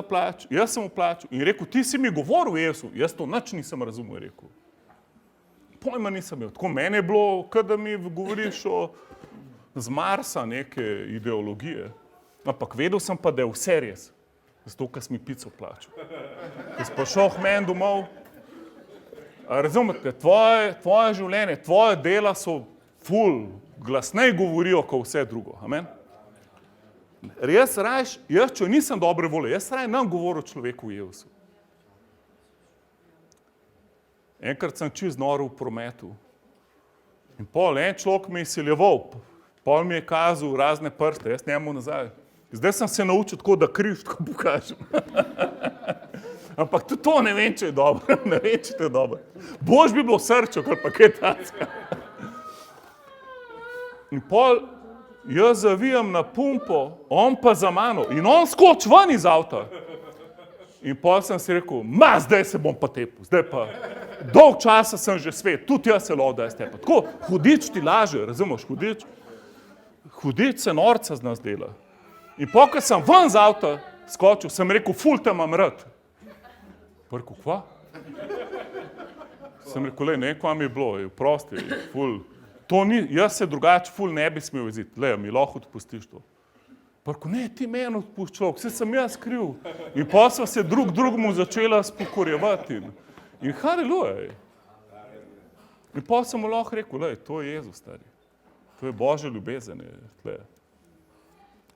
[SPEAKER 1] mu plačal in rekel, ti si mi govoril, Jezu, jaz to nič nisem razumel, rekel. Pojma nisem imel, tako meni je bilo, kot da mi govoriš z Marsa neke ideologije, ampak vedel sem pa, da je vse res, zato, ker sem mi pico plačal. Ko sem prišel k meni domov, razumete, tvoje življenje, tvoje dela so ful, glasnej govorijo, kot vse drugo. Amen? Jaz, če nisem dobre volje, jaz nam govoril človeku v Jezusu. Enkrat sem čist noril v prometu in pol en človek mi je siljeval, pol mi je kazal razne prste, jaz njemu nazaj. Zdaj sem se naučil tako, da križ tako pokažem. Ampak tudi to ne vem, če je dobro. Ne vem, če je dobro. Bož bi bilo srčo, kar pa kaj tacka. In pol jaz zavijam na pumpo, on pa za mano in on skoči ven iz avta. In pol sem si rekel, zdaj se bom pa tepil, zdaj pa. Dolg časa sem že svet, tudi jaz se lovil, da jaz tepam. Tako, hudič ti laže, razumeš, hudič se norca z nas dela. In pol, ko sem ven z avta skočil, sem rekel, ful te imam rad. Pa rekel, kva? Sem rekel, ne, kva mi je bilo, prosti, ful. To ni, jaz se drugače ful ne bi smel vzeti, mi lahko odpustiš to. Pa rekel, ne, ti meni odpušč človek, vse sem jaz kriv. In pa sva se drugemu začela spokorjevati. In haleluja. In pa sem mu lahko rekel, to je Jezus, stari. To je Božja ljubezen.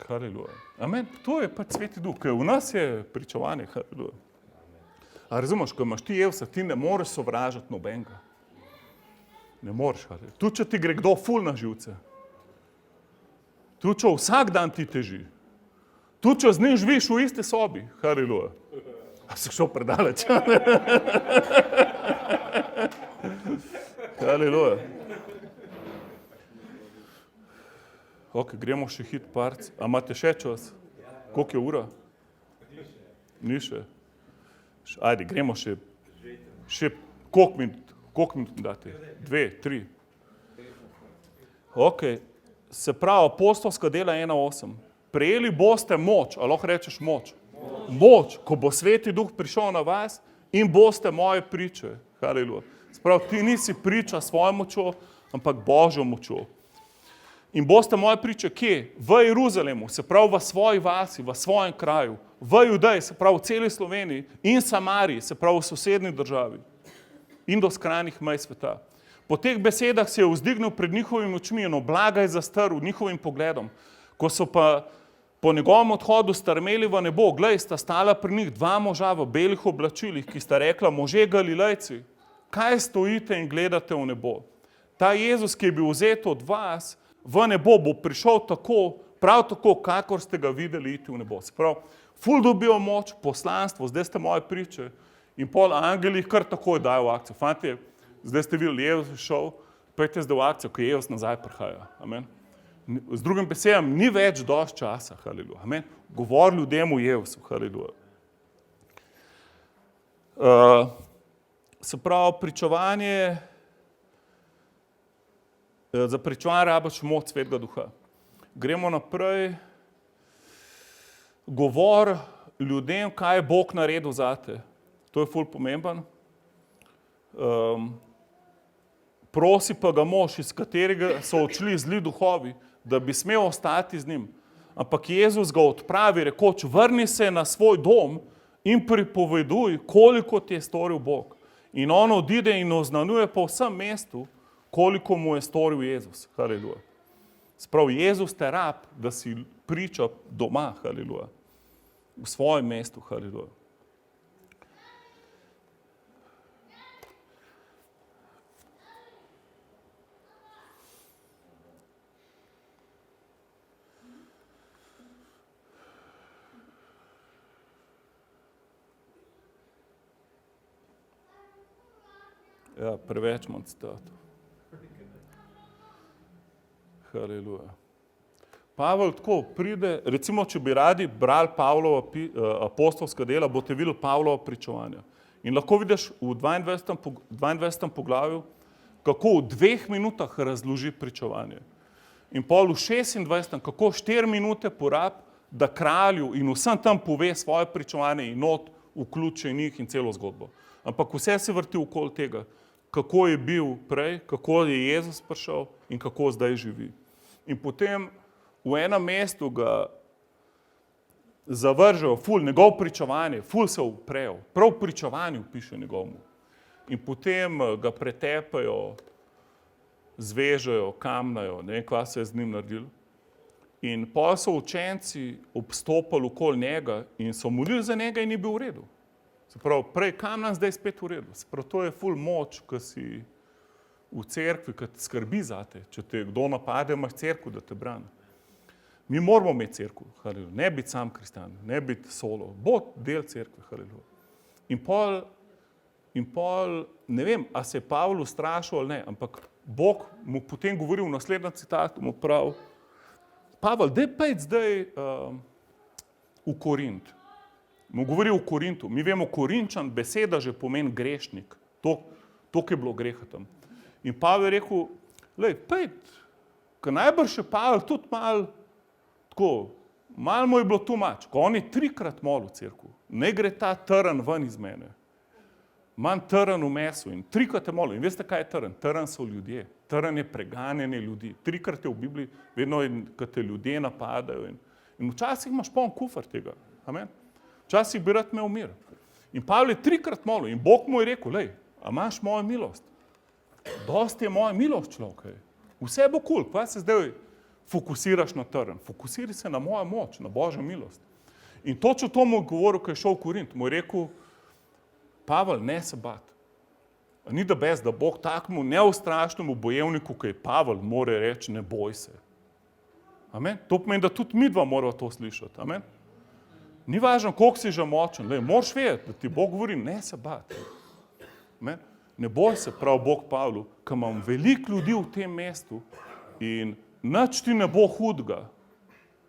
[SPEAKER 1] Haleluja. Amen, to je pač Sveti Duh, ker v nas je pričevanje, haleluja. A razumeš, ko imaš ti Jezusa, ti ne moreš sovražiti nobenega. Ne moreš, haleluja. Tudi, če ti gre kdo ful na živce. Tudi, če vsak dan ti teži. Tudi, če z njim živiš v isti sobi. Haleluja. A si šel predaleč? Haleluja. Ok, gremo še hit parc. A imate še čas? Koliko je ura? Ni še. Ajde, gremo še koliko minut date? 2, 3. Ok, se pravi, apostolska dela 1:8. Prejeli boste moč, a lahko rečeš moč? Moč, ko bo Sveti Duh prišel na vas in boste moje priče. Haleluja. Se pravi, ti nisi priča svojo močjo, ampak Božjo močjo. In boste moje priče kje? V Jeruzalemu, se pravi v svoji vasi, v svojem kraju, v Judeji, se pravi v celi Sloveniji in Samariji, se pravi v sosednji državi in do skrajnih mej sveta. Po teh besedah se je vzdignil pred njihovimi očmi in oblagaj zastrl njihovim pogledom. Ko so pa po njegovem odhodu strmeli v nebo, glej, sta stala pri njih dva moža v belih oblačilih, ki sta rekla, može Galilejci, kaj stojite in gledate v nebo? Ta Jezus, ki je bil vzet od vas v nebo, bo prišel tako, prav tako, kakor ste ga videli iti v nebo. Se pravi, ful dobijo moč, poslanstvo, zdaj ste moje priče in pol angeli kar takoj dajo v akcijo. Fantje, zdaj ste videli, Jezus šel, pojďte zdaj v akcijo, ko Jezus nazaj prihaja. Amen. Z drugim besedam, ni več dosti časa, haleluja. Amen. Govor ljudem v Jezusu, haleluja. Se pravi, pričevanje, za pričevanje rabiš moč Svetega Duha. Gremo naprej. Govor ljudem, kaj je Bog naredil zate. To je ful pomemben. Prosi pa ga mož, iz katerega so odšli zli duhovi, da bi smel ostati z njim. Ampak Jezus ga odpravi, rekoč, vrni se na svoj dom in pripoveduj, koliko ti je storil Bog. In on odide in oznanjuje po vsem mestu, koliko mu je storil Jezus. Haleluja. Sprav, Jezus te rab, da si priča doma, haleluja. V svojem mestu, haleluja. Ja, preveč imam citatov. Haleluja. Pavel tako pride, recimo, če bi radi brali Pavlova apostolska dela, boste videli Pavlova pričevanja. In lahko vidiš v 22. poglavju, kako v 2 minutah razloži pričevanje. In pol v 26. kako 4 minute porab, da kralju in vsem tam pove svoje pričevanje in not vključi njih in celo zgodbo. Ampak vse se vrti okoli tega, kako je bil prej, kako je Jezus prišel in kako zdaj živi. In potem v enem mestu ga zavržejo, ful, njegov pričevanje, ful se uprejo, prav v pričevanju piše njegovmu. In potem ga pretepajo, zvežejo, kamnajo, ne vem, kva se je z njim naredilo. In pol so učenci obstopali okoli njega in so molili za njega in ni bil v redu. Se pravi, prej kamnan, zdaj spet v redu. Se pravi, to je ful moč, ko si v cerkvi, ko te skrbi zate. Če te kdo napade, imaš cerkev, da te brani. Mi moramo imeti cerkev, haleluja. Ne biti sam kristjan, ne biti solo. Bo del cerkve, haleluja. In pol, ne vem, a se je Pavel ustrašil ali ne, ampak Bog mu potem govori v naslednjem citatu, mu pravi, Pavel, daj pejt zdaj v Korint. Mu govori v Korintu. Mi vemo, Korinčan, beseda že pomeni grešnik. To je bilo greha tam. In Pavel je rekel, lej, pejt, ker najbrž je Pavel tudi malo mu je bilo tu mač, ko on je 3-krat molil v cerkvu. Ne gre ta trn ven iz mene. Manj trn v mesu in 3-krat je molil. In veste, kaj je trn? Trn so ljudje. Trn je preganjanje ljudi. 3-krat je v Bibliji, vedno je, ko te ljudje napadajo. In včasih imaš poln kufer tega. Amen? Včasih bi rad imel mir. In Pavel je 3-krat molil in Bog mu je rekel, lej, a imaš mojo milost? Dosti je moja milost, človek. Vse bo kul, pa se zdaj fokusiraš na trn. Fokusiraj se na mojo moč, na Božjo milost. In točno to mu je govoril, ko je šel v Korint. Mu je rekel, Pavel, ne se bat. Ni da bez, da Bog takmu neustrašnemu bojevniku, ki je Pavel, more reči, ne boj se. Amen? To pomeni, da tudi mi dva moramo to slišati. Amen? Ni važno, koliko si že močen. Moraš vedeti, da ti Bog govori, ne se bat. Amen? Ne boj se, prav Bog Pavlu, ker imam veliko ljudi v tem mestu in nič ti ne bo hudega.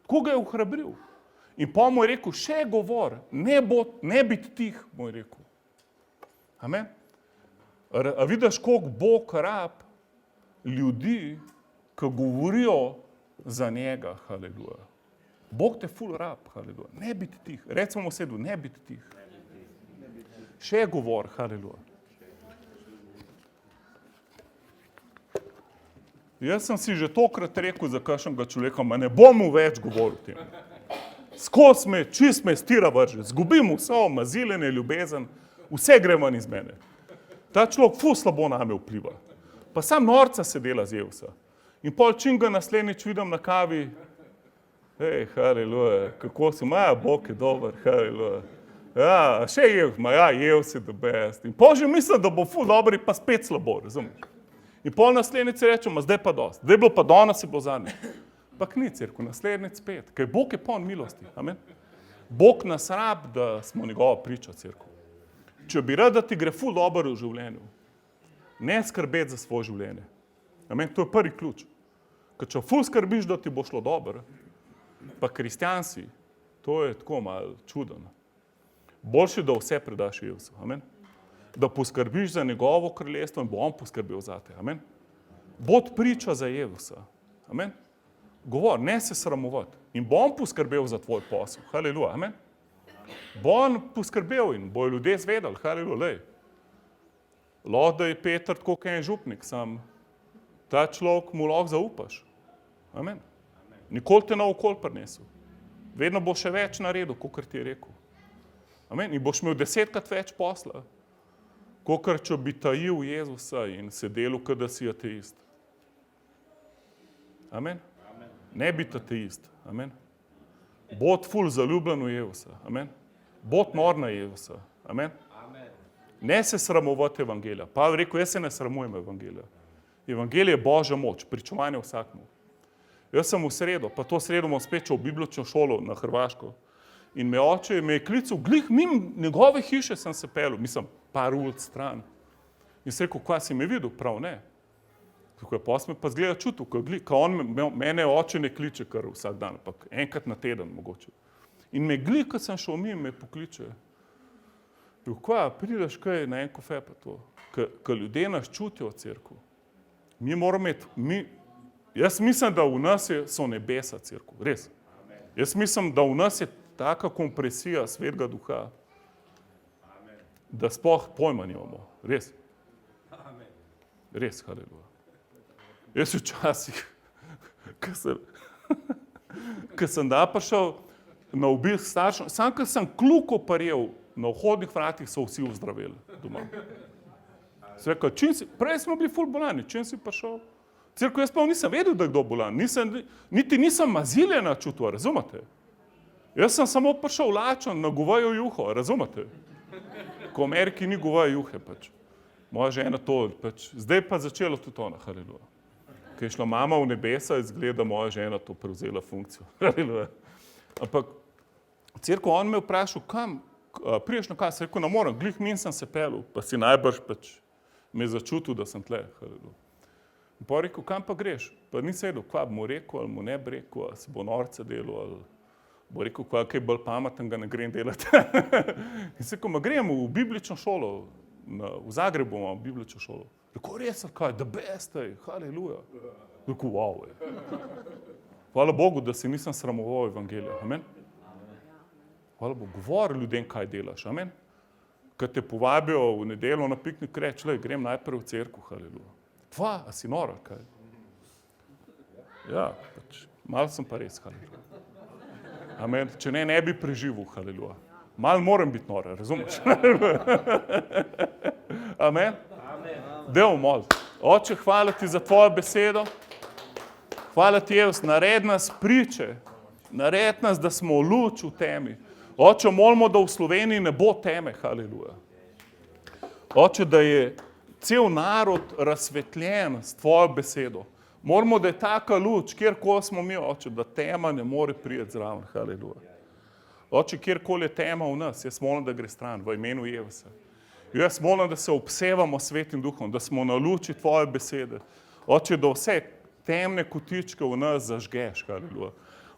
[SPEAKER 1] Tako ga je ohrabril. In pa mu je rekel, še govor, ne biti tih, mu je rekel. Amen? A vidiš, koliko Bog rab ljudi, ki govorijo za njega, haleluja. Bog te ful rab, haleluja. Ne biti tih. Recimo sedu, ne biti tih. Še govor, haleluja. Jaz sem si že tokrat rekel za kakšnega človeka, ma ne bom mu več govoril o tem. Skos me, čist me stira vrže, zgubim vso mazilenje, ljubezen, vse gre ven iz mene. Ta človek ful slabo name vpliva. Pa sam norca se dela z Jevsa. In pol čim ga naslednjič vidim na kavi, hej, haleluja, kako si, Bog je dober, haleluja. Ja, še Jevs je the best. In pol že mislim, da bo ful dobri, pa spet slabo, razumeš? In pol naslednjič rečem, zdaj pa dost. Zdaj je bilo pa danes, je bilo zadnje. Pak ni cerkev, naslednjič spet. Ker Bog je poln milosti. Amen? Bog nas rab, da smo njegova priča, cerkev. Če bi rad, da ti gre ful dobro v življenju, ne skrbeti za svoje življenje. Amen? To je prvi ključ. Ker če ful skrbiš, da ti bo šlo dobro, pa kristjan si, to je tako malo čudno. Boljše, da vse predaš Jezusu. Amen? Da poskrbiš za njegovo kraljestvo in bo on poskrbel za te. Amen? Bod priča za Jezusa. Amen? Govor, ne se sramovati. In bo on poskrbel za tvoj posel. Haleluja. Amen? Bo on poskrbel in bojo ljudje zvedali. Haleluja. Lej. Lahko da je Peter tako kot en župnik, sam ta človek mu lahko zaupaš. Amen? Nikoli te na okol prinesel. Vedno bo še več naredil, kot ti je rekel. Amen? In boš imel 10-krat več posla, kot če bi tajil Jezusa in se delal, kot da si ateist. Amen? Ne biti ateist. Amen? Bod ful zaljubljen v Jezusa. Amen? Bod nor na Jezusa. Amen? Ne se sramovati evangelija. Pavel rekel, jaz se ne sramujem evangelija. Evangelij je Božja moč, pričovanje vsakmu. Jaz sem v sredo, pa to sredo bom spet v biblično šolo na Hrvaško. In me oče me je klical, glih mimo njegove hiše sem se pelil, mislim, par ulic stran. In sem rekel, kaj si me videl? Prav ne. Tako je, pa sem pa zgleda čutil, ko on mene oče ne kliče kar vsak dan, ampak enkrat na teden mogoče. In me ko sem šel mimo, me pokliče. Kaj, prideš kaj na en kofe pa to? Ko ljudje nas čutijo v cerkvu. Mi moramo imeti, jaz mislim, da v nas so nebesa cerkev, res. Jaz mislim, da v nas je taka kompresija Svetega Duha, da sploh pojma nimamo, res. Res, haleluja. Jaz včasih, ko sem da prišel na obisk staršem, sam ko sem kljuko parjel, na vhodnih vratih so vsi ozdraveli doma. Sem rekel, prej smo bili ful bolani, čim si prišel? Cerkev, jaz pa nisem vedel, da je kdo bolan, niti nisem maziljena čutil, razumete? Jaz sem samo prišel lačen na govejo juho, razumete? Ko v Ameriki ni govejo juhe, pač. Moja žena to, pač. Zdaj pa začela tudi ona, haleluja. Ko je šla mama v nebesa, izgleda moja žena to prevzela funkcijo, haleluja. Ampak cerkev, on me vprašal, kam, priješ na kaj, sem rekel, ne morem, glih min sem se pelil, pa si najbrž pač me začutil, da sem tle, haleluja. In pa rekel, kam pa greš? Pa nisem vedel, kva bi mu rekel, ali mu ne bi rekel, ali se bo norce delal, ali bo rekel, kaj bolj pametnega ne grem delati. In se rekel, grem v biblično šolo, v Zagrebu imam biblično šolo. Rekel, res, kaj, the best, haleluja. Rekel, wow, Hvala Bogu, da se nisem sramoval evangelija, amen. Hvala Bogu, govori ljudem, kaj delaš, amen. Kad te povabijo v nedeljo na piknik, reč, grem najprej v cerkev, haleluja. A si nora, kaj? Ja, pač, malo sem pa res, haleluja. Amen, če ne bi preživel, haleluja. Malo moram biti nora, razumeš? Amen? Dejmo moliti. Oče, hvala ti za tvojo besedo. Hvala ti, Jezus, naredi nas priče, naredi nas, da smo luč v temi. Oče, molimo, da v Sloveniji ne bo teme, haleluja. Oče, da je cel narod razsvetljen s tvojo besedo. Moramo, da je taka luč, kjerkoli smo mi, Oče, da tema ne more priti zraven, haleluja. Oče, kjerkoli je tema v nas, jaz molim, da gre stran v imenu Jezusa. Jaz molim, da se obsevamo Svetim Duhom, da smo na luči tvoje besede. Oče, da vse temne kotičke v nas zažgeš, haleluja.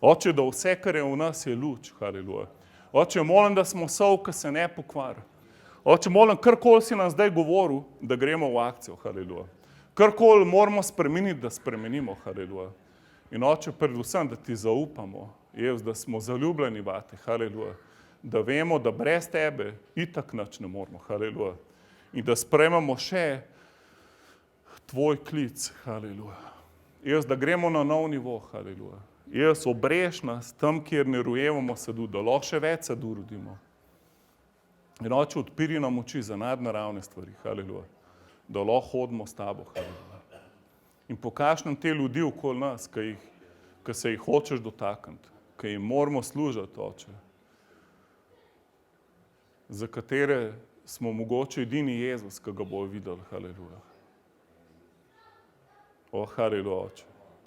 [SPEAKER 1] Oče, da vse, kar je v nas, je luč, haleluja. Oče, molim, da smo sol, ki se ne pokvari. Oče, molim, karkoli si nam zdaj govoril, da gremo v akcijo, haleluja. Karkoli moramo spremeniti, da spremenimo, haleluja. In Oče, predvsem, da ti zaupamo, Jezus, da smo zaljubljeni vate, haleluja. Da vemo, da brez tebe itak nič ne moramo, haleluja. In da sprejmemo še tvoj klic, haleluja. Jezus, da gremo na nov nivo, haleluja. Jezus, obreš nas tam, kjer ne rojevamo sadu, da lahko še več sadu rodimo. In Oče, odpiri nam oči za nadnaravne stvari, haleluja. Da lahko hodimo s tabo, haleluja. In pokaž nam te ljudi okoli nas, ki se jih hočeš dotakniti, ki jim moramo služiti, Oče, za katere smo mogoče edini Jezus, ki ga bo videli, haleluja. O, haleluja, Oče.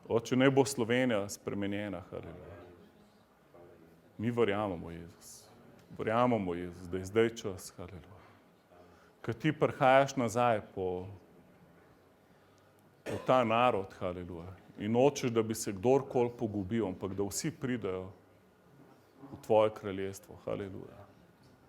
[SPEAKER 1] Oče, naj bo Slovenija spremenjena, haleluja. Mi verjamemo, Jezus. Verjamemo, Jezus, da je zdaj čas, haleluja. Kad ti prihajaš nazaj po ta narod, haleluja. In hočeš, da bi se kdorkoli pogubil, ampak da vsi pridejo v tvoje kraljestvo, haleluja.